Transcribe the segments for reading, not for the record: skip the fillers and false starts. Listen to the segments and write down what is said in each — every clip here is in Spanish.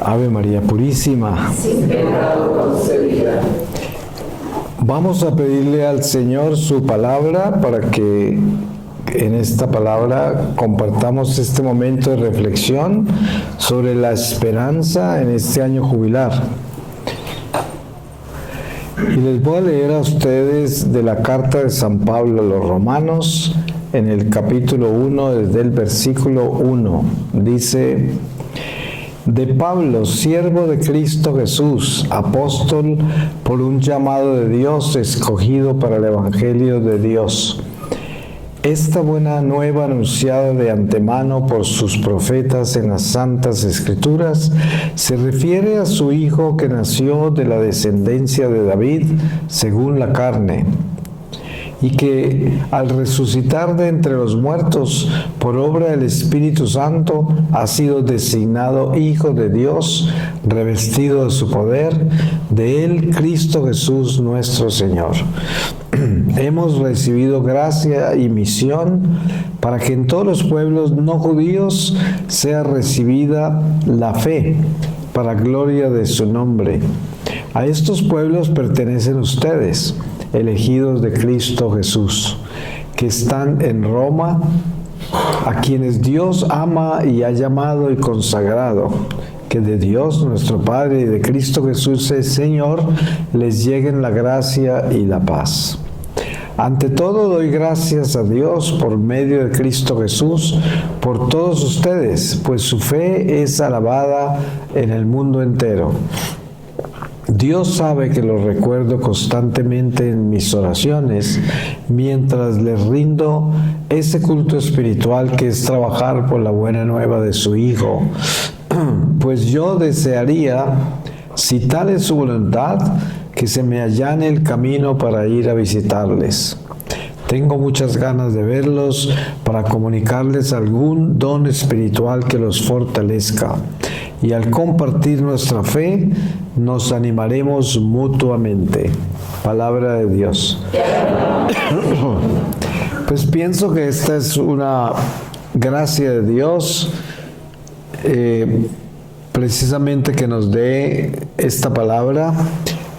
Ave María Purísima, sin pecado concebida. Vamos a pedirle al Señor su palabra para que en esta palabra compartamos este momento de reflexión sobre la esperanza en este año jubilar. Y les voy a leer a ustedes de la carta de San Pablo a los Romanos, en el capítulo 1, desde el versículo 1. Dice: de Pablo, siervo de Cristo Jesús, apóstol por un llamado de Dios, escogido para el Evangelio de Dios. Esta buena nueva anunciada de antemano por sus profetas en las Santas Escrituras se refiere a su Hijo que nació de la descendencia de David según la carne, y que al resucitar de entre los muertos por obra del Espíritu Santo ha sido designado Hijo de Dios, revestido de su poder, de él Cristo Jesús nuestro Señor. Hemos recibido gracia y misión para que en todos los pueblos no judíos sea recibida la fe, para gloria de su nombre. A estos pueblos pertenecen ustedes, elegidos de Cristo Jesús, que están en Roma, a quienes Dios ama y ha llamado y consagrado. Que de Dios nuestro Padre y de Cristo Jesús el Señor les lleguen la gracia y la paz. Ante todo doy gracias a Dios por medio de Cristo Jesús por todos ustedes, pues su fe es alabada en el mundo entero. Dios sabe que lo recuerdo constantemente en mis oraciones mientras les rindo ese culto espiritual que es trabajar por la buena nueva de su Hijo. Pues yo desearía, si tal es su voluntad, que se me allane el camino para ir a visitarles. Tengo muchas ganas de verlos para comunicarles algún don espiritual que los fortalezca. Y al compartir nuestra fe, nos animaremos mutuamente. Palabra de Dios. Pues pienso que esta es una gracia de Dios, precisamente que nos dé esta palabra,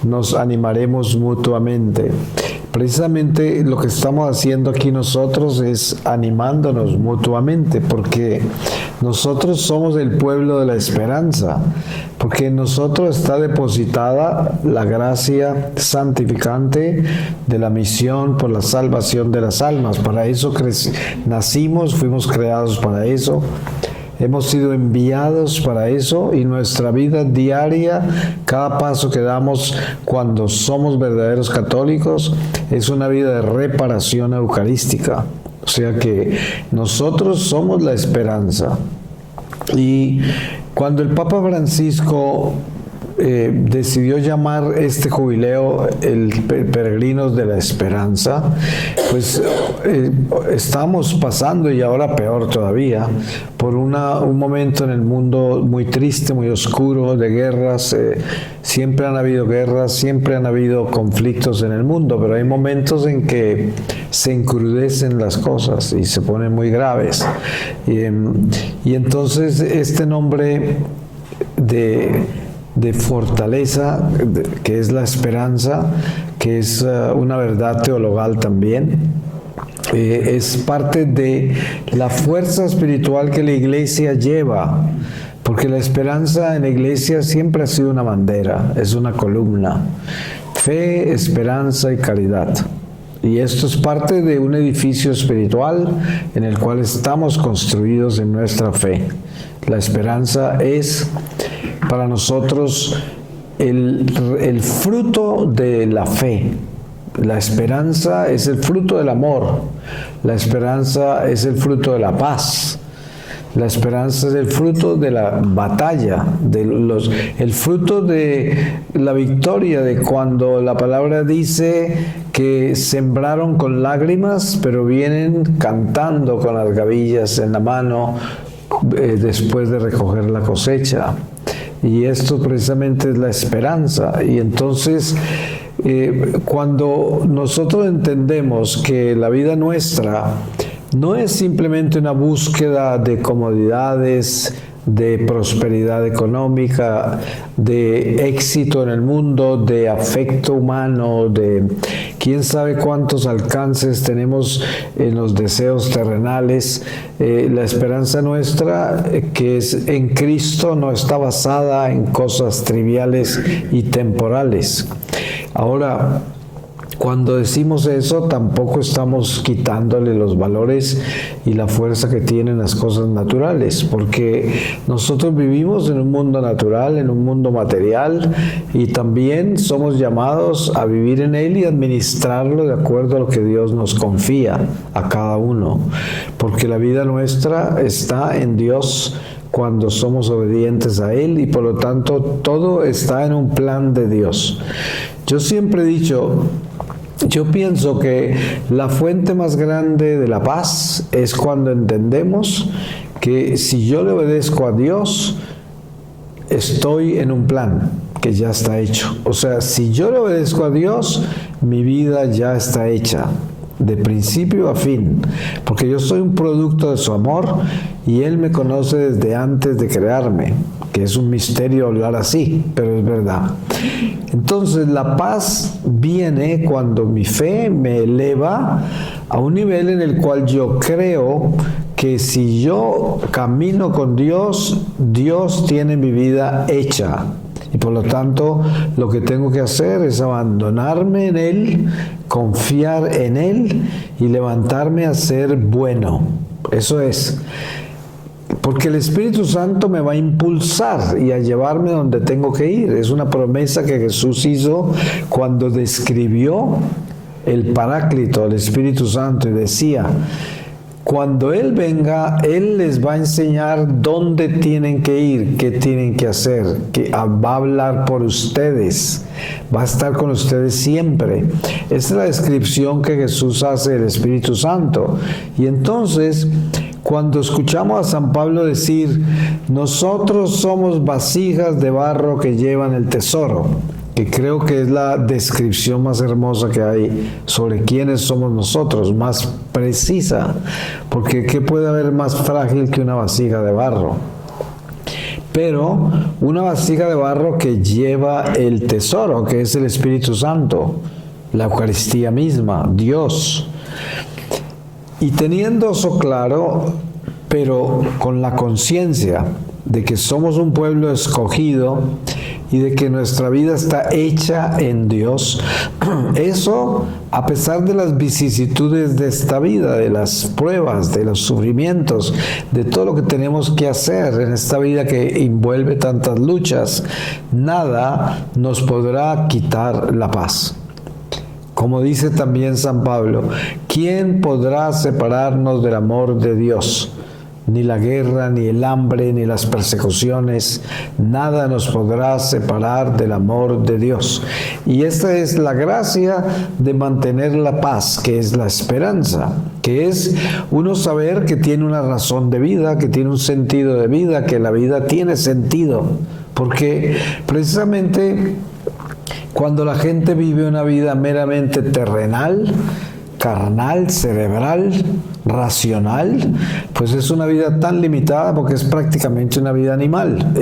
nos animaremos mutuamente. Precisamente lo que estamos haciendo aquí nosotros es animándonos mutuamente, porque nosotros somos el pueblo de la esperanza, porque en nosotros está depositada la gracia santificante de la misión por la salvación de las almas. Para eso nacimos, fuimos creados para eso. Hemos sido enviados para eso, y nuestra vida diaria, cada paso que damos cuando somos verdaderos católicos, es una vida de reparación eucarística. O sea que nosotros somos la esperanza. Y cuando el Papa Francisco decidió llamar este jubileo el Peregrinos de la Esperanza, pues estamos pasando, y ahora peor todavía, por un momento en el mundo muy triste, muy oscuro, de guerras. Siempre han habido guerras, siempre han habido conflictos en el mundo, pero hay momentos en que se encrudecen las cosas y se ponen muy graves. Y entonces este nombre de fortaleza, que es la esperanza, que es una verdad teologal también, es parte de la fuerza espiritual que la Iglesia lleva, porque la esperanza en la Iglesia siempre ha sido una bandera, es una columna: fe, esperanza y caridad. Y esto es parte de un edificio espiritual en el cual estamos construidos en nuestra fe. La esperanza es para nosotros el fruto de la fe. La esperanza es el fruto del amor. La esperanza es el fruto de la paz. La esperanza es el fruto de la batalla, el fruto de la victoria, de cuando la palabra dice que sembraron con lágrimas, pero vienen cantando con las gavillas en la mano después de recoger la cosecha. Y esto precisamente es la esperanza. Y entonces, cuando nosotros entendemos que la vida nuestra no es simplemente una búsqueda de comodidades, de prosperidad económica, de éxito en el mundo, de afecto humano, de quién sabe cuántos alcances tenemos en los deseos terrenales. La esperanza nuestra, que es en Cristo, no está basada en cosas triviales y temporales. Ahora, cuando decimos eso, tampoco estamos quitándole los valores y la fuerza que tienen las cosas naturales, porque nosotros vivimos en un mundo natural, en un mundo material, y también somos llamados a vivir en él y administrarlo de acuerdo a lo que Dios nos confía a cada uno, porque la vida nuestra está en Dios cuando somos obedientes a Él, y por lo tanto todo está en un plan de Dios. Yo siempre he dicho, yo pienso que la fuente más grande de la paz es cuando entendemos que si yo le obedezco a Dios, estoy en un plan que ya está hecho. O sea, si yo le obedezco a Dios, mi vida ya está hecha, de principio a fin, porque yo soy un producto de su amor y Él me conoce desde antes de crearme, que es un misterio hablar así, pero es verdad. Entonces la paz viene cuando mi fe me eleva a un nivel en el cual yo creo que si yo camino con Dios, Dios tiene mi vida hecha. Y por lo tanto, lo que tengo que hacer es abandonarme en Él, confiar en Él y levantarme a ser bueno. Eso es. Porque el Espíritu Santo me va a impulsar y a llevarme donde tengo que ir. Es una promesa que Jesús hizo cuando describió el Paráclito, el Espíritu Santo, y decía: cuando Él venga, Él les va a enseñar dónde tienen que ir, qué tienen que hacer, que va a hablar por ustedes, va a estar con ustedes siempre. Esta es la descripción que Jesús hace del Espíritu Santo. Y entonces, cuando escuchamos a San Pablo decir, nosotros somos vasijas de barro que llevan el tesoro, que creo que es la descripción más hermosa que hay sobre quiénes somos nosotros, más precisa, porque ¿qué puede haber más frágil que una vasija de barro? Pero una vasija de barro que lleva el tesoro, que es el Espíritu Santo, la Eucaristía misma, Dios. Y teniendo eso claro, pero con la conciencia de que somos un pueblo escogido y de que nuestra vida está hecha en Dios, eso, a pesar de las vicisitudes de esta vida, de las pruebas, de los sufrimientos, de todo lo que tenemos que hacer en esta vida que envuelve tantas luchas, nada nos podrá quitar la paz. Como dice también San Pablo, ¿quién podrá separarnos del amor de Dios? Ni la guerra, ni el hambre, ni las persecuciones, nada nos podrá separar del amor de Dios. Y esta es la gracia de mantener la paz, que es la esperanza, que es uno saber que tiene una razón de vida, que tiene un sentido de vida, que la vida tiene sentido. Porque precisamente cuando la gente vive una vida meramente terrenal, carnal, cerebral, racional, pues es una vida tan limitada porque es prácticamente una vida animal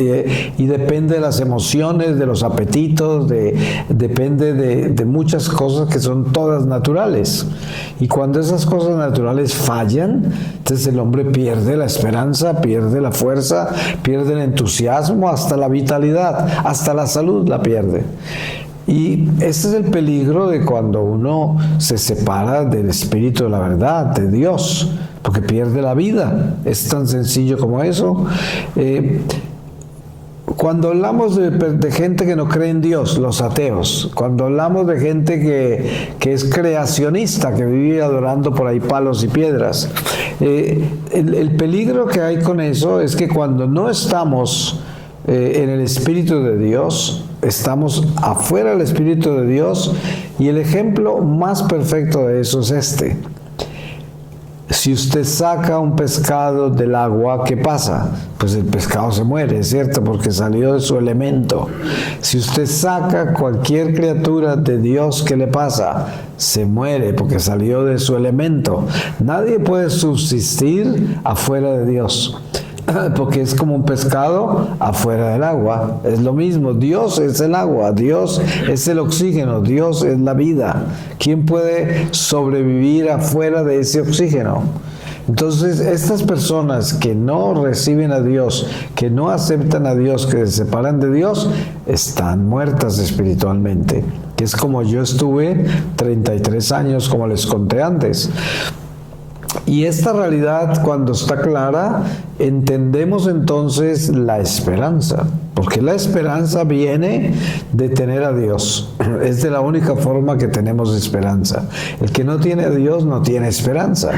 y depende de las emociones, de los apetitos, depende de muchas cosas que son todas naturales. Y cuando esas cosas naturales fallan, entonces el hombre pierde la esperanza, pierde la fuerza, pierde el entusiasmo, hasta la vitalidad, hasta la salud la pierde. Y ese es el peligro de cuando uno se separa del Espíritu de la verdad, de Dios, porque pierde la vida. Es tan sencillo como eso. Cuando hablamos de gente que no cree en Dios, los ateos, cuando hablamos de gente que es creacionista, que vive adorando por ahí palos y piedras, el peligro que hay con eso es que cuando no estamos en el Espíritu de Dios, estamos afuera del Espíritu de Dios, y el ejemplo más perfecto de eso es este. Si usted saca un pescado del agua, ¿qué pasa? Pues el pescado se muere, ¿cierto? Porque salió de su elemento. Si usted saca cualquier criatura de Dios, ¿qué le pasa? Se muere porque salió de su elemento. Nadie puede subsistir afuera de Dios, porque es como un pescado afuera del agua. Es lo mismo, Dios es el agua, Dios es el oxígeno, Dios es la vida. ¿Quién puede sobrevivir afuera de ese oxígeno? Entonces, estas personas que no reciben a Dios, que no aceptan a Dios, que se separan de Dios, están muertas espiritualmente. Que es como yo estuve 33 años, como les conté antes. Y esta realidad, cuando está clara, entendemos entonces la esperanza, porque la esperanza viene de tener a Dios. Es de la única forma que tenemos esperanza. El que no tiene a Dios no tiene esperanza.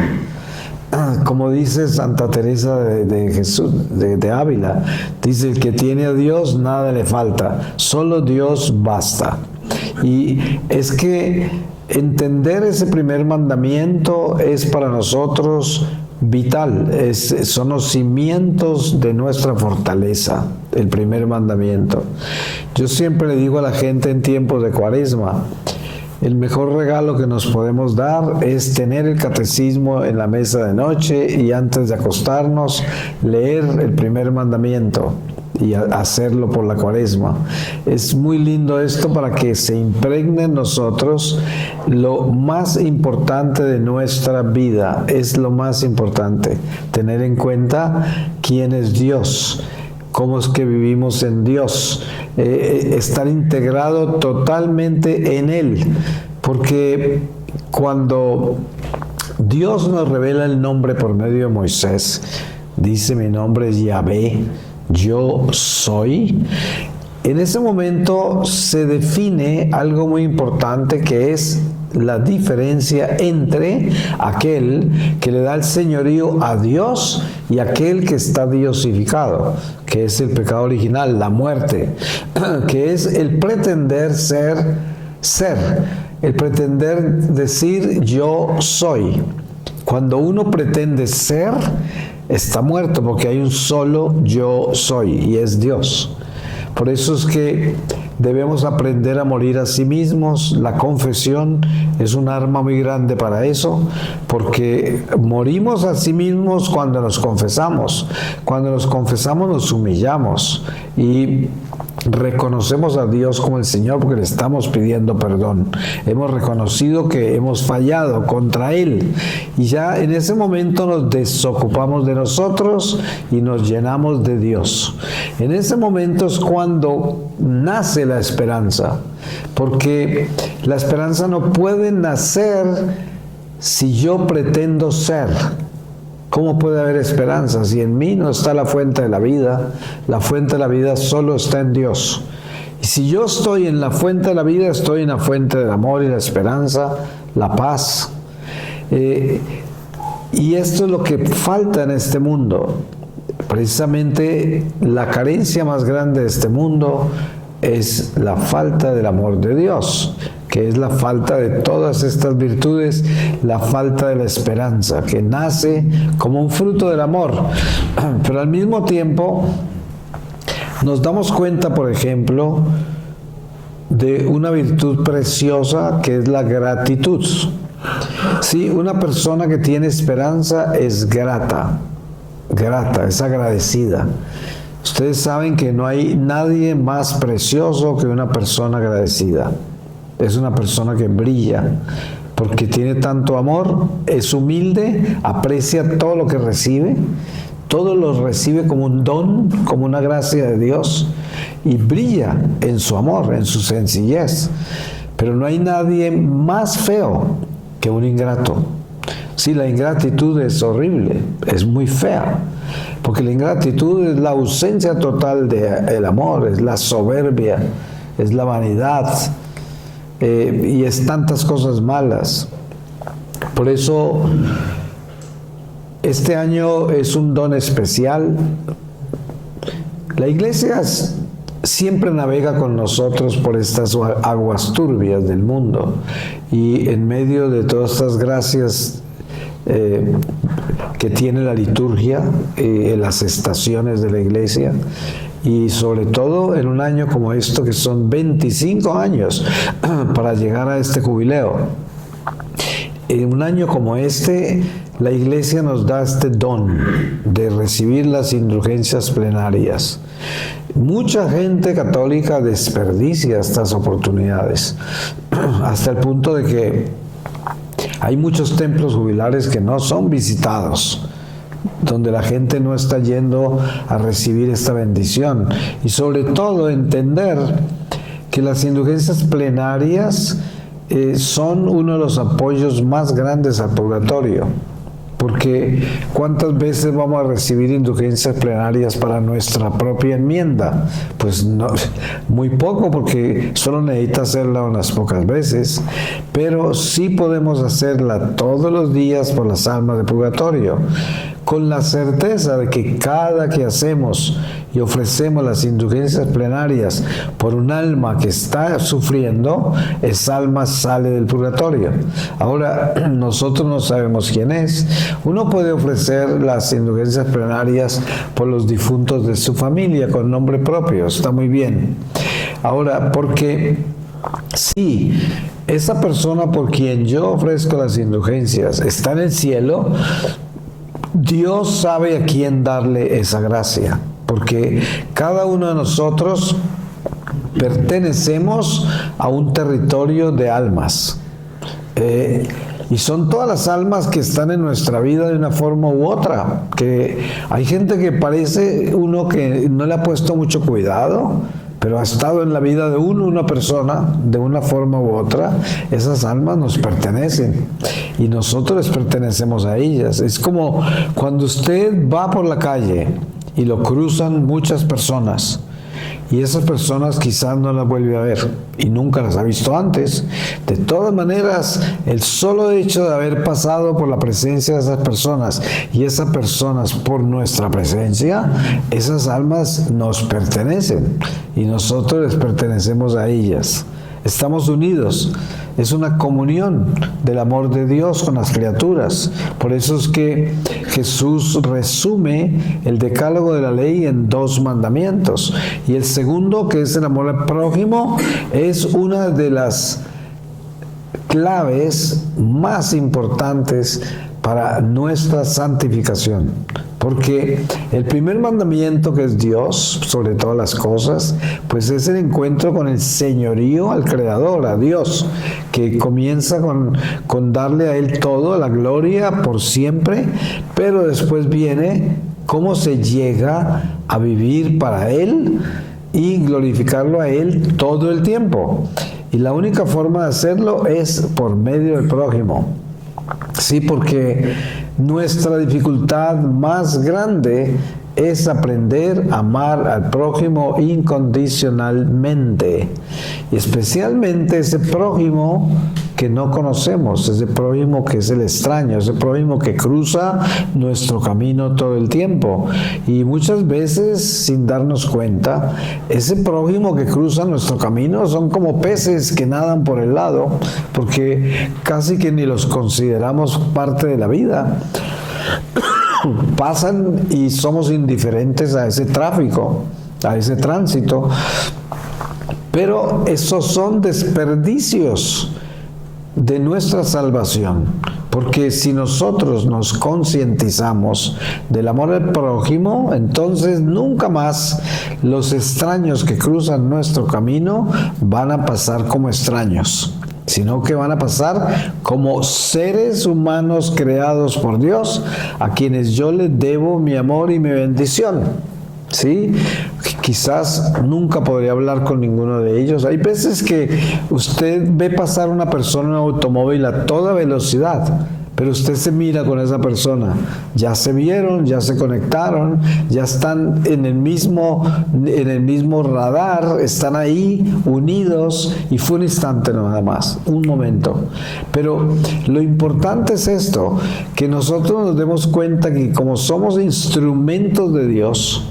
Como dice Santa Teresa de Jesús, de Ávila, dice: el que tiene a Dios nada le falta, solo Dios basta. Y es que entender ese primer mandamiento es para nosotros vital, son los cimientos de nuestra fortaleza, el primer mandamiento. Yo siempre le digo a la gente en tiempos de Cuaresma, el mejor regalo que nos podemos dar es tener el catecismo en la mesa de noche y antes de acostarnos leer el primer mandamiento y hacerlo por la Cuaresma. Es muy lindo esto para que se impregne en nosotros lo más importante de nuestra vida. Es lo más importante, tener en cuenta quién es Dios, cómo es que vivimos en Dios, estar integrado totalmente en Él, porque cuando Dios nos revela el nombre por medio de Moisés, dice: mi nombre es Yahvé, yo soy. En ese momento se define algo muy importante, que es la diferencia entre aquel que le da el señorío a Dios y aquel que está diosificado, que es el pecado original, la muerte, que es el pretender ser, el pretender decir yo soy. Cuando uno pretende ser, está muerto, porque hay un solo yo soy y es Dios. Por eso es que debemos aprender a morir a sí mismos. La confesión es un arma muy grande para eso, porque morimos a sí mismos cuando nos confesamos. Cuando nos confesamos nos humillamos y reconocemos a Dios como el Señor, porque le estamos pidiendo perdón. Hemos reconocido que hemos fallado contra Él y ya en ese momento nos desocupamos de nosotros y nos llenamos de Dios. En ese momento es cuando nace la esperanza, porque la esperanza no puede nacer si yo pretendo ser. ¿Cómo puede haber esperanza si en mí no está la fuente de la vida? La fuente de la vida solo está en Dios. Y si yo estoy en la fuente de la vida, estoy en la fuente del amor y la esperanza, la paz. Y esto es lo que falta en este mundo. Precisamente la carencia más grande de este mundo es la falta del amor de Dios, que es la falta de todas estas virtudes, la falta de la esperanza, que nace como un fruto del amor. Pero al mismo tiempo nos damos cuenta, por ejemplo, de una virtud preciosa que es la gratitud. Sí, una persona que tiene esperanza es grata, es agradecida. Ustedes saben que no hay nadie más precioso que una persona agradecida. Es una persona que brilla porque tiene tanto amor, es humilde, aprecia todo lo que recibe, todo lo recibe como un don, como una gracia de Dios, y brilla en su amor, en su sencillez. Pero no hay nadie más feo que un ingrato. Sí, la ingratitud es horrible, es muy fea, porque la ingratitud es la ausencia total del amor, es la soberbia, es la vanidad, y es tantas cosas malas. Por eso este año es un don especial. La Iglesia siempre navega con nosotros por estas aguas turbias del mundo, y en medio de todas estas gracias que tiene la liturgia, las estaciones de la iglesia, y sobre todo en un año como esto, que son 25 años para llegar a este jubileo. En un año como este, la iglesia nos da este don de recibir las indulgencias plenarias. Mucha gente católica desperdicia estas oportunidades, hasta el punto de que hay muchos templos jubilares que no son visitados, donde la gente no está yendo a recibir esta bendición. Y sobre todo entender que las indulgencias plenarias son uno de los apoyos más grandes al purgatorio. Porque ¿cuántas veces vamos a recibir indulgencias plenarias para nuestra propia enmienda? Pues no, muy poco, porque solo necesita hacerla unas pocas veces, pero sí podemos hacerla todos los días por las almas de purgatorio, con la certeza de que cada que hacemos y ofrecemos las indulgencias plenarias por un alma que está sufriendo, esa alma sale del purgatorio. Ahora, nosotros no sabemos quién es. Uno puede ofrecer las indulgencias plenarias por los difuntos de su familia con nombre propio, está muy bien. Ahora, porque si esa persona por quien yo ofrezco las indulgencias está en el cielo, Dios sabe a quién darle esa gracia, porque cada uno de nosotros pertenecemos a un territorio de almas. Y son todas las almas que están en nuestra vida de una forma u otra. Que hay gente que parece uno que no le ha puesto mucho cuidado, pero ha estado en la vida de una persona, de una forma u otra. Esas almas nos pertenecen y nosotros les pertenecemos a ellas. Es como cuando usted va por la calle y lo cruzan muchas personas, y esas personas quizás no las vuelve a ver y nunca las ha visto antes. De todas maneras, el solo hecho de haber pasado por la presencia de esas personas y esas personas por nuestra presencia, esas almas nos pertenecen y nosotros les pertenecemos a ellas. Estamos unidos. Es una comunión del amor de Dios con las criaturas. Por eso es que Jesús resume el decálogo de la ley en 2 mandamientos. Y el segundo, que es el amor al prójimo, es una de las claves más importantes para nuestra santificación. Porque el primer mandamiento, que es Dios sobre todas las cosas, pues es el encuentro con el señorío al Creador, a Dios, que comienza con darle a Él todo, la gloria por siempre, pero después viene cómo se llega a vivir para Él y glorificarlo a Él todo el tiempo. Y la única forma de hacerlo es por medio del prójimo. Sí, porque nuestra dificultad más grande es aprender a amar al prójimo incondicionalmente, y especialmente ese prójimo que no conocemos, ese prójimo que es el extraño, ese prójimo que cruza nuestro camino todo el tiempo. Y muchas veces, sin darnos cuenta, ese prójimo que cruza nuestro camino son como peces que nadan por el lado, porque casi que ni los consideramos parte de la vida. Pasan y somos indiferentes a ese tráfico, a ese tránsito. Pero esos son desperdicios de nuestra salvación, porque si nosotros nos concientizamos del amor al prójimo, entonces nunca más los extraños que cruzan nuestro camino van a pasar como extraños, sino que van a pasar como seres humanos creados por Dios, a quienes yo les debo mi amor y mi bendición. ¿Sí? Quizás nunca podría hablar con ninguno de ellos. Hay veces que usted ve pasar una persona en un automóvil a toda velocidad, pero usted se mira con esa persona. Ya se vieron, ya se conectaron, ya están en el mismo radar, están ahí unidos, y fue un instante nada más, un momento. Pero lo importante es esto, que nosotros nos demos cuenta que como somos instrumentos de Dios,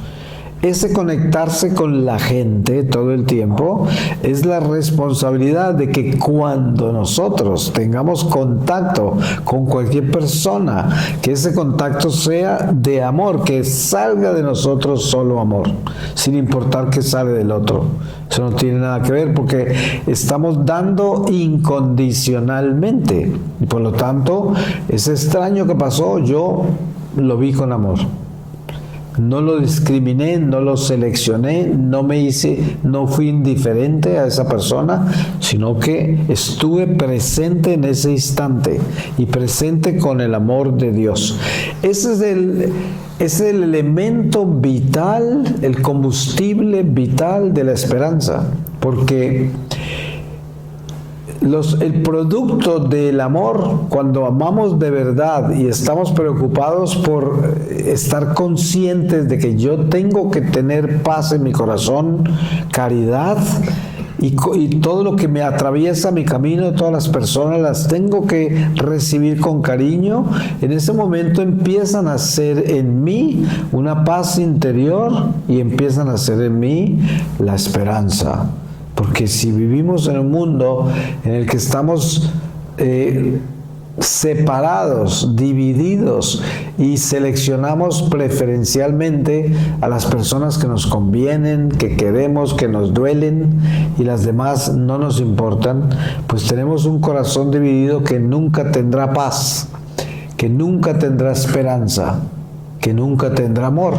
ese conectarse con la gente todo el tiempo es la responsabilidad de que cuando nosotros tengamos contacto con cualquier persona, que ese contacto sea de amor, que salga de nosotros solo amor, sin importar que sale del otro. Eso no tiene nada que ver porque estamos dando incondicionalmente y por lo tanto ese extraño que pasó yo lo vi con amor. No lo discriminé, no lo seleccioné, no fui indiferente a esa persona, sino que estuve presente en ese instante y presente con el amor de Dios. Ese es el elemento vital, el combustible vital de la esperanza, porque el producto del amor, cuando amamos de verdad y estamos preocupados por estar conscientes de que yo tengo que tener paz en mi corazón, caridad y todo lo que me atraviesa mi camino, todas las personas las tengo que recibir con cariño, en ese momento empiezan a ser en mí una paz interior y empiezan a ser en mí la esperanza. Porque si vivimos en un mundo en el que estamos separados, divididos y seleccionamos preferencialmente a las personas que nos convienen, que queremos, que nos duelen y las demás no nos importan, pues tenemos un corazón dividido que nunca tendrá paz, que nunca tendrá esperanza, que nunca tendrá amor.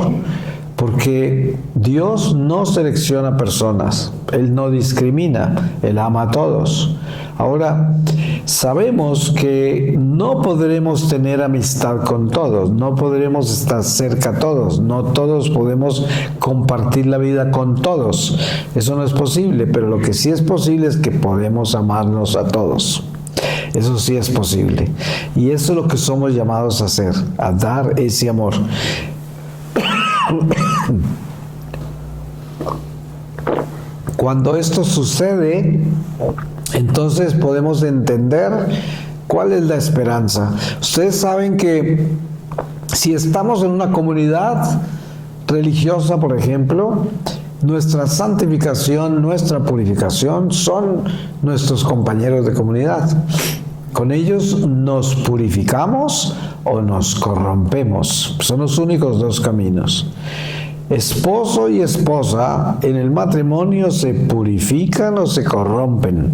Porque Dios no selecciona personas, Él no discrimina, Él ama a todos. Ahora, sabemos que no podremos tener amistad con todos, no podremos estar cerca a todos, no todos podemos compartir la vida con todos. Eso no es posible, pero lo que sí es posible es que podemos amarnos a todos. Eso sí es posible. Y eso es lo que somos llamados a hacer, a dar ese amor. Cuando esto sucede, entonces podemos entender cuál es la esperanza. Ustedes saben que si estamos en una comunidad religiosa, por ejemplo, nuestra santificación, nuestra purificación son nuestros compañeros de comunidad. Con ellos nos purificamos o nos corrompemos. Son los únicos dos caminos. Esposo y esposa en el matrimonio se purifican o se corrompen,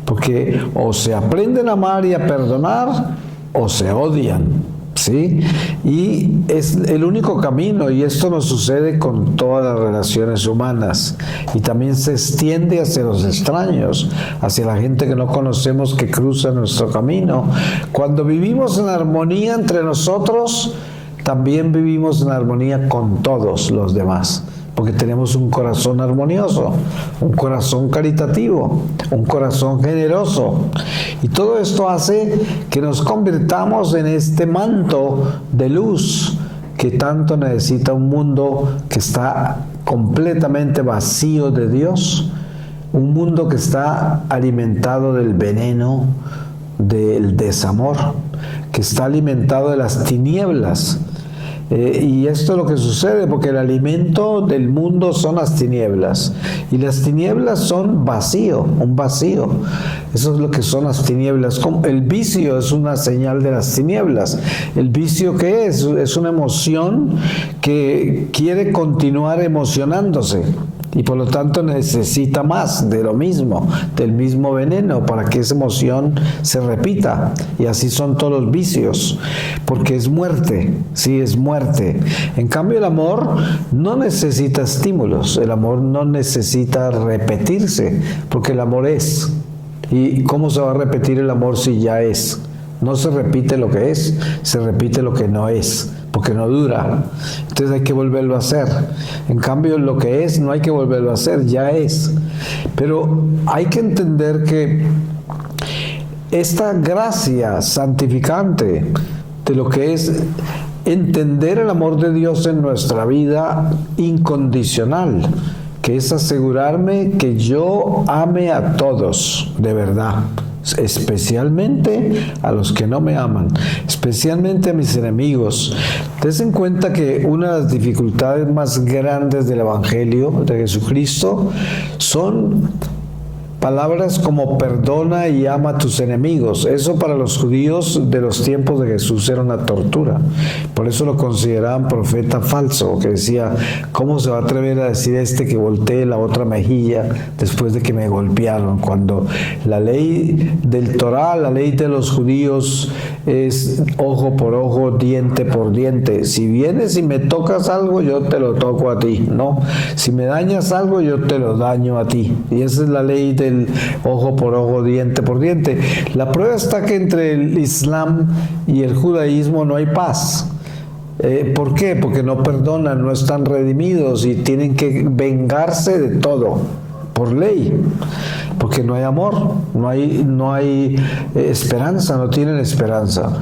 porque o se aprenden a amar y a perdonar o se odian. ¿Sí? Y es el único camino, y esto nos sucede con todas las relaciones humanas, y también se extiende hacia los extraños, hacia la gente que no conocemos que cruza nuestro camino. Cuando vivimos en armonía entre nosotros, también vivimos en armonía con todos los demás, porque tenemos un corazón armonioso, un corazón caritativo, un corazón generoso. Y todo esto hace que nos convirtamos en este manto de luz que tanto necesita un mundo que está completamente vacío de Dios, un mundo que está alimentado del veneno, del desamor, que está alimentado de las tinieblas. Y esto es lo que sucede porque el alimento del mundo son las tinieblas, y las tinieblas son vacío, un vacío. Eso es lo que son las tinieblas. El vicio es una señal de las tinieblas. ¿El vicio qué es? Es una emoción que quiere continuar emocionándose y por lo tanto necesita más de lo mismo, del mismo veneno, para que esa emoción se repita. Y así son todos los vicios, porque es muerte, sí, es muerte. En cambio, el amor no necesita estímulos, el amor no necesita repetirse, porque el amor es. ¿Y cómo se va a repetir el amor si ya es? No se repite lo que es, se repite lo que no es, porque no dura. Entonces hay que volverlo a hacer. En cambio, lo que es no hay que volverlo a hacer, ya es. Pero hay que entender que esta gracia santificante de lo que es entender el amor de Dios en nuestra vida incondicional, que es asegurarme que yo ame a todos de verdad, especialmente a los que no me aman, especialmente a mis enemigos. Ten en cuenta que una de las dificultades más grandes del Evangelio de Jesucristo son palabras como perdona y ama a tus enemigos. Eso para los judíos de los tiempos de Jesús era una tortura. Por eso lo consideraban profeta falso, que decía, ¿cómo se va a atrever a decir que voltee la otra mejilla después de que me golpearon? Cuando la ley del Torá, la ley de los judíos es ojo por ojo, diente por diente. Si vienes y me tocas algo, yo te lo toco a ti, ¿no? Si me dañas algo, yo te lo daño a ti. Y esa es la ley del ojo por ojo, diente por diente. La prueba está que entre el Islam y el judaísmo no hay paz. ¿Por qué? Porque no perdonan, no están redimidos y tienen que vengarse de todo por ley, porque no hay amor, no hay esperanza, no tienen esperanza.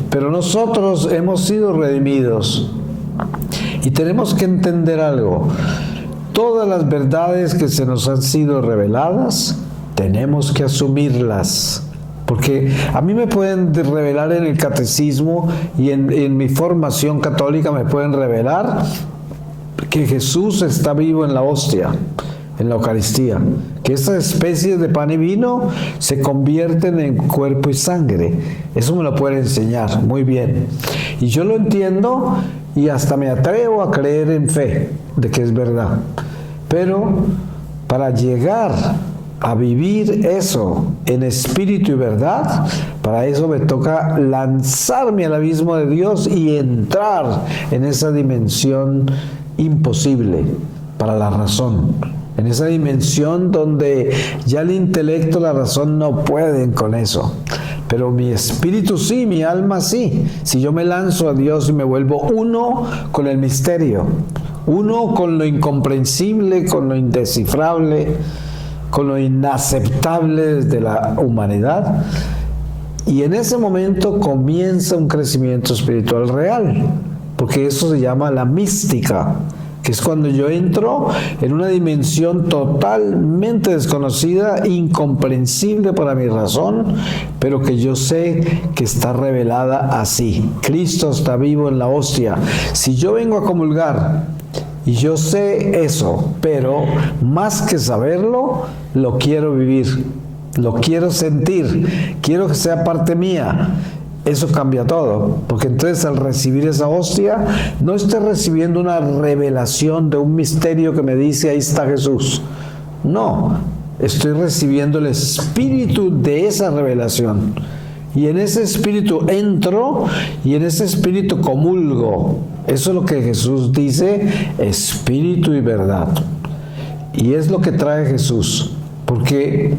Pero nosotros hemos sido redimidos y tenemos que entender algo. Todas las verdades que se nos han sido reveladas, tenemos que asumirlas. Porque a mí me pueden revelar en el catecismo y en mi formación católica me pueden revelar que Jesús está vivo en la hostia, en la Eucaristía. Que esas especies de pan y vino se convierten en cuerpo y sangre. Eso me lo pueden enseñar, muy bien. Y yo lo entiendo y hasta me atrevo a creer en fe de que es verdad. Pero para llegar a vivir eso en espíritu y verdad, para eso me toca lanzarme al abismo de Dios y entrar en esa dimensión imposible para la razón, en esa dimensión donde ya el intelecto, la razón no pueden con eso. Pero mi espíritu sí, mi alma sí. Si yo me lanzo a Dios y me vuelvo uno con el misterio, uno con lo incomprensible, con lo indescifrable, con lo inaceptable desde la humanidad, y en ese momento comienza un crecimiento espiritual real, porque eso se llama la mística, que es cuando yo entro en una dimensión totalmente desconocida, incomprensible para mi razón, pero que yo sé que está revelada así. Cristo está vivo en la hostia. Si yo vengo a comulgar y yo sé eso, pero más que saberlo, lo quiero vivir, lo quiero sentir, quiero que sea parte mía. Eso cambia todo, porque entonces al recibir esa hostia, no estoy recibiendo una revelación de un misterio que me dice, ahí está Jesús. No, estoy recibiendo el espíritu de esa revelación. Y en ese espíritu entro y en ese espíritu comulgo. Eso es lo que Jesús dice, espíritu y verdad. Y es lo que trae Jesús, porque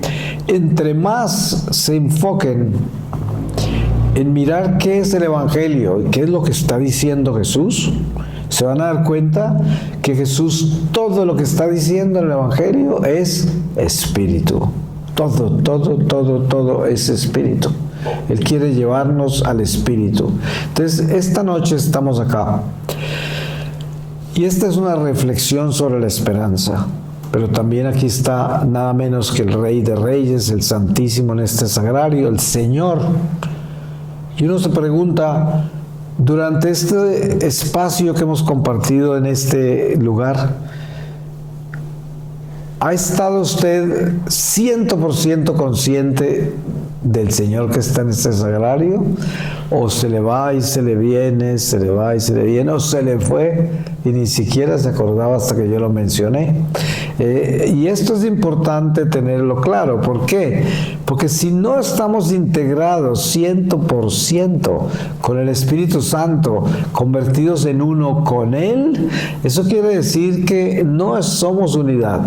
entre más se enfoquen en mirar qué es el Evangelio y qué es lo que está diciendo Jesús, se van a dar cuenta que Jesús, todo lo que está diciendo en el Evangelio es espíritu. Todo es espíritu. Él quiere llevarnos al espíritu. Entonces, esta noche estamos acá. Y esta es una reflexión sobre la esperanza. Pero también aquí está nada menos que el Rey de Reyes, el Santísimo en este sagrario, el Señor. Y uno se pregunta, durante este espacio que hemos compartido en este lugar, ¿ha estado usted 100% consciente del Señor que está en este sagrario? ¿O se le va y se le viene, se le va y se le viene, o se le fue y ni siquiera se acordaba hasta que yo lo mencioné? Y esto es importante tenerlo claro. ¿Por qué? Porque si no estamos integrados 100% con el Espíritu Santo, convertidos en uno con Él, eso quiere decir que no somos unidad.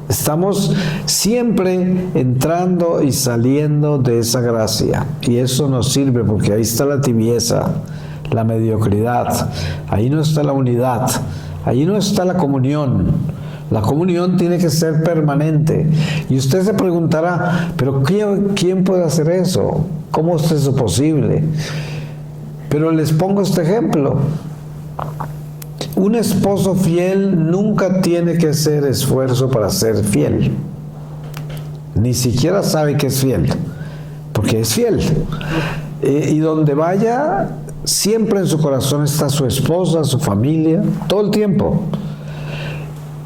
Estamos siempre entrando y saliendo de esa gracia. Y eso nos sirve porque ahí está la tibieza, la mediocridad. Ahí no está la unidad. Ahí no está la comunión. La comunión tiene que ser permanente. Y usted se preguntará, ¿pero quién puede hacer eso? ¿Cómo es eso posible? Pero les pongo este ejemplo. Un esposo fiel nunca tiene que hacer esfuerzo para ser fiel. Ni siquiera sabe que es fiel. porque es fiel. Y donde vaya, siempre en su corazón está su esposa, su familia, todo el tiempo.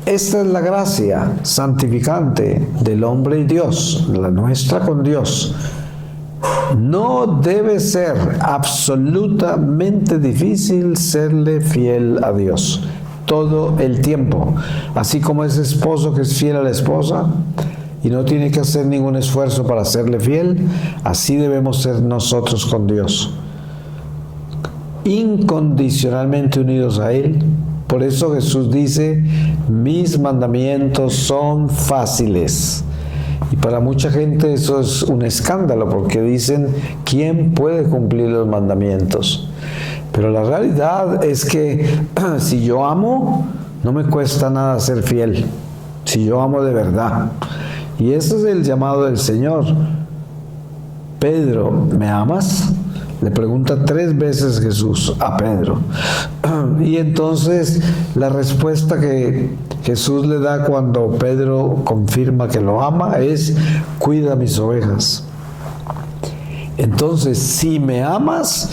Esta es la gracia santificante del hombre y Dios, la nuestra con Dios. No debe ser absolutamente difícil serle fiel a Dios todo el tiempo. Así como ese esposo que es fiel a la esposa y no tiene que hacer ningún esfuerzo para serle fiel, así debemos ser nosotros con Dios. Incondicionalmente unidos a Él. Por eso Jesús dice, mis mandamientos son fáciles. Y para mucha gente eso es un escándalo, porque dicen, ¿quién puede cumplir los mandamientos? Pero la realidad es que si yo amo, no me cuesta nada ser fiel. Si yo amo de verdad. Y ese es el llamado del Señor. Pedro, ¿me amas? Le pregunta 3 veces Jesús a Pedro. Y entonces la respuesta que Jesús le da cuando Pedro confirma que lo ama es, cuida mis ovejas. Entonces, si me amas,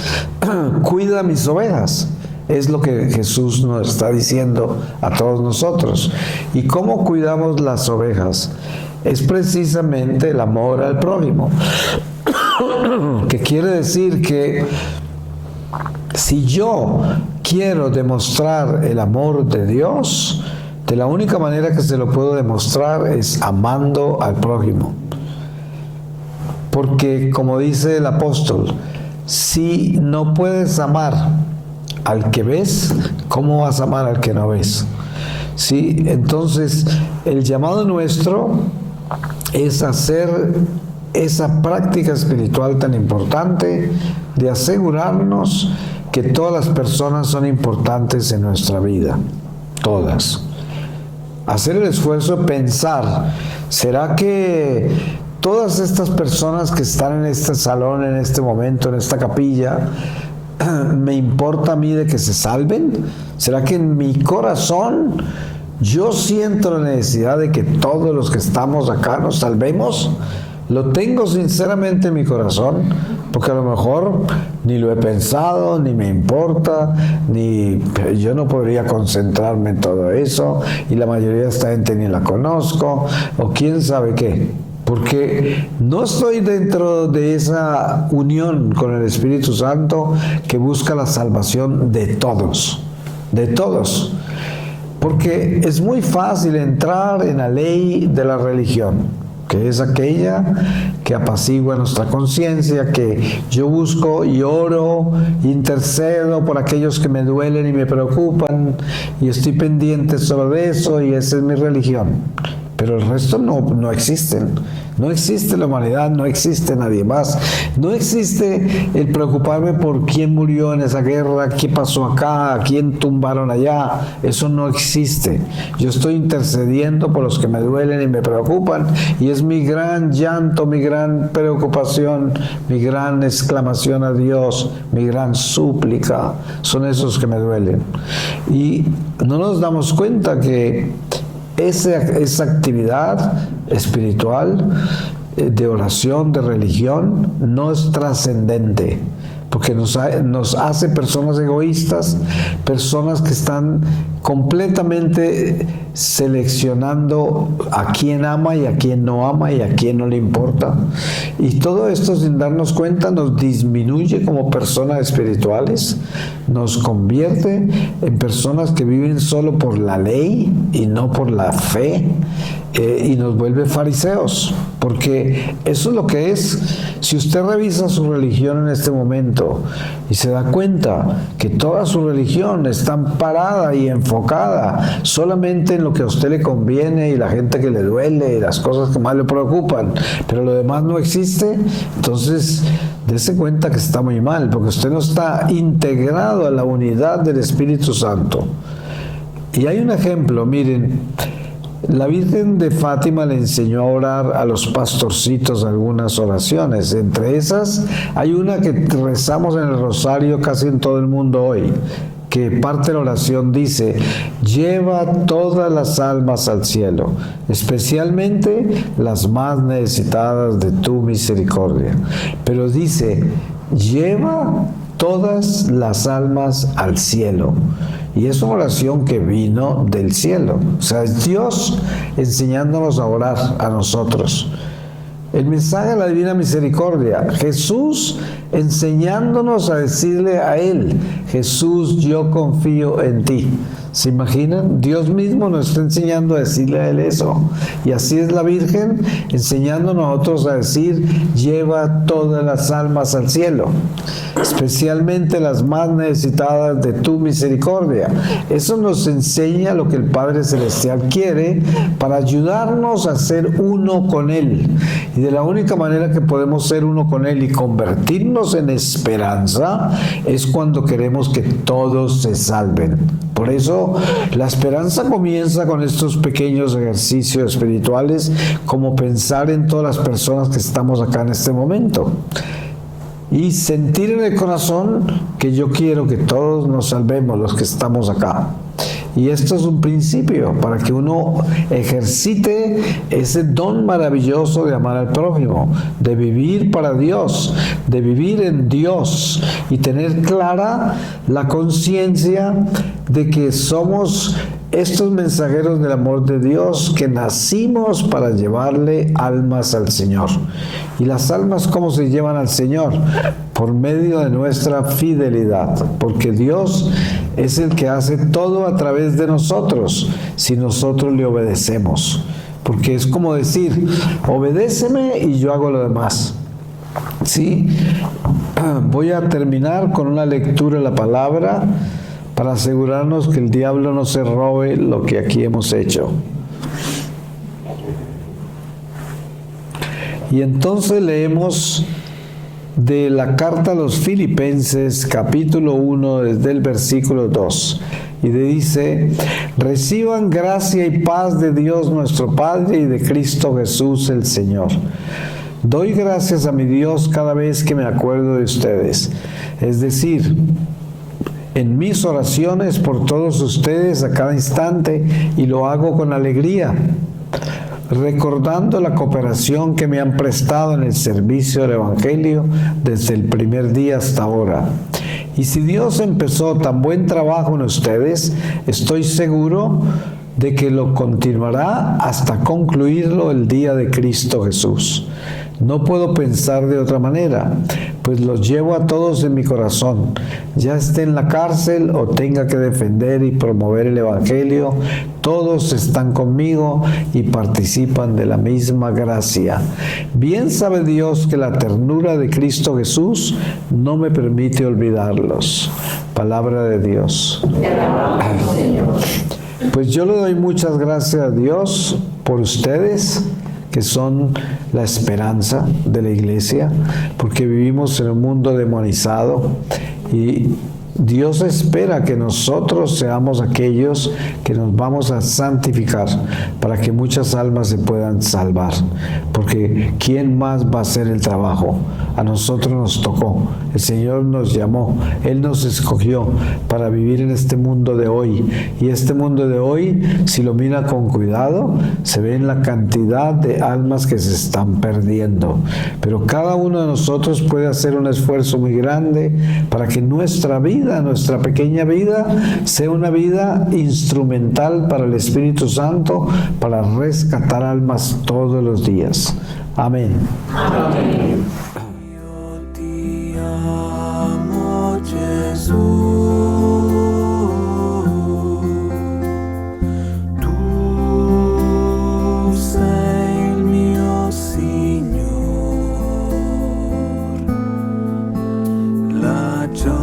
cuida mis ovejas. Es lo que Jesús nos está diciendo a todos nosotros. ¿Y cómo cuidamos las ovejas? Es precisamente el amor al prójimo. Que quiere decir que si yo quiero demostrar el amor de Dios, de la única manera que se lo puedo demostrar es amando al prójimo. Porque, como dice el apóstol, si no puedes amar al que ves, ¿cómo vas a amar al que no ves? ¿Sí? Entonces, el llamado nuestro es hacer esa práctica espiritual tan importante de asegurarnos que todas las personas son importantes en nuestra vida, todas. Hacer el esfuerzo de pensar, ¿será que todas estas personas que están en este salón, en este momento, en esta capilla, me importa a mí de que se salven? ¿Será que en mi corazón yo siento la necesidad de que todos los que estamos acá nos salvemos? Lo tengo sinceramente en mi corazón, porque a lo mejor ni lo he pensado, ni me importa, ni yo no podría concentrarme en todo eso, y la mayoría de esta gente ni la conozco, o quién sabe qué. Porque no estoy dentro de esa unión con el Espíritu Santo que busca la salvación de todos, de todos. Porque es muy fácil entrar en la ley de la religión, que es aquella que apacigua nuestra conciencia, que yo busco y oro, intercedo por aquellos que me duelen y me preocupan, y estoy pendiente sobre eso, y esa es mi religión. Pero el resto no existen. No existe la humanidad, no existe nadie más. No existe el preocuparme por quién murió en esa guerra, qué pasó acá, a quién tumbaron allá. Eso no existe. Yo estoy intercediendo por los que me duelen y me preocupan, y es mi gran llanto, mi gran preocupación, mi gran exclamación a Dios, mi gran súplica. Son esos que me duelen. Y no nos damos cuenta que esa actividad espiritual de oración, de religión, no es trascendente, porque nos hace personas egoístas, personas que están completamente seleccionando a quién ama y a quién no ama y a quién no le importa. Y todo esto, sin darnos cuenta, nos disminuye como personas espirituales, nos convierte en personas que viven solo por la ley y no por la fe, y nos vuelve fariseos, porque eso es lo que es. Si usted revisa su religión en este momento y se da cuenta que toda su religión está parada y enfocada solamente en lo que a usted le conviene y la gente que le duele y las cosas que más le preocupan, pero lo demás no existe, entonces dése cuenta que está muy mal, porque usted no está integrado a la unidad del Espíritu Santo. Y hay un ejemplo, miren. La Virgen de Fátima le enseñó a orar a los pastorcitos algunas oraciones. Entre esas hay una que rezamos en el rosario casi en todo el mundo hoy. que parte de la oración dice, lleva todas las almas al cielo, especialmente las más necesitadas de tu misericordia. Pero dice, lleva todas las almas al cielo. Y es una oración que vino del cielo. O sea, es Dios enseñándonos a orar a nosotros. El mensaje de la divina misericordia. Jesús enseñándonos a decirle a Él, Jesús, yo confío en ti. ¿Se imaginan? Dios mismo nos está enseñando a decirle a Él eso. Y así es la Virgen enseñándonos a nosotros a decir, lleva todas las almas al cielo, especialmente las más necesitadas de tu misericordia. Eso nos enseña lo que el Padre Celestial quiere para ayudarnos a ser uno con Él. Y de la única manera que podemos ser uno con Él y convertirnos en esperanza es cuando queremos que todos se salven. Por eso la esperanza comienza con estos pequeños ejercicios espirituales, como pensar en todas las personas que estamos acá en este momento. Y sentir en el corazón que yo quiero que todos nos salvemos los que estamos acá. Y esto es un principio para que uno ejercite ese don maravilloso de amar al prójimo, de vivir para Dios, de vivir en Dios y tener clara la conciencia de que somos estos mensajeros del amor de Dios que nacimos para llevarle almas al Señor. ¿Y las almas cómo se llevan al Señor? Por medio de nuestra fidelidad, porque Dios es el que hace todo a través de nosotros, si nosotros le obedecemos. Porque es como decir, obedéceme y yo hago lo demás. ¿Sí? Voy a terminar con una lectura de la palabra para asegurarnos que el diablo no se robe lo que aquí hemos hecho. Y entonces leemos de la carta a los Filipenses, capítulo 1, desde el versículo 2. Y dice, reciban gracia y paz de Dios nuestro Padre y de Cristo Jesús el Señor. Doy gracias a mi Dios cada vez que me acuerdo de ustedes. Es decir, en mis oraciones por todos ustedes a cada instante, y lo hago con alegría, recordando la cooperación que me han prestado en el servicio del Evangelio desde el primer día hasta ahora. Y si Dios empezó tan buen trabajo en ustedes, estoy seguro de que lo continuará hasta concluirlo el día de Cristo Jesús. No puedo pensar de otra manera, pues los llevo a todos en mi corazón, ya esté en la cárcel o tenga que defender y promover el Evangelio, todos están conmigo y participan de la misma gracia. Bien sabe Dios que la ternura de Cristo Jesús no me permite olvidarlos. Palabra de Dios. Pues yo le doy muchas gracias a Dios por ustedes, que son la esperanza de la iglesia, porque vivimos en un mundo demonizado y Dios espera que nosotros seamos aquellos que nos vamos a santificar para que muchas almas se puedan salvar, porque ¿quién más va a hacer el trabajo? A nosotros nos tocó, el Señor nos llamó, Él nos escogió para vivir en este mundo de hoy, y este mundo de hoy, si lo mira con cuidado, se ve en la cantidad de almas que se están perdiendo, pero cada uno de nosotros puede hacer un esfuerzo muy grande para que nuestra vida, nuestra pequeña vida, sea una vida instrumental para el Espíritu Santo, para rescatar almas todos los días. Amén. Amén. Yo te amo, Jesús. Tú sei il mio Signore. La gioia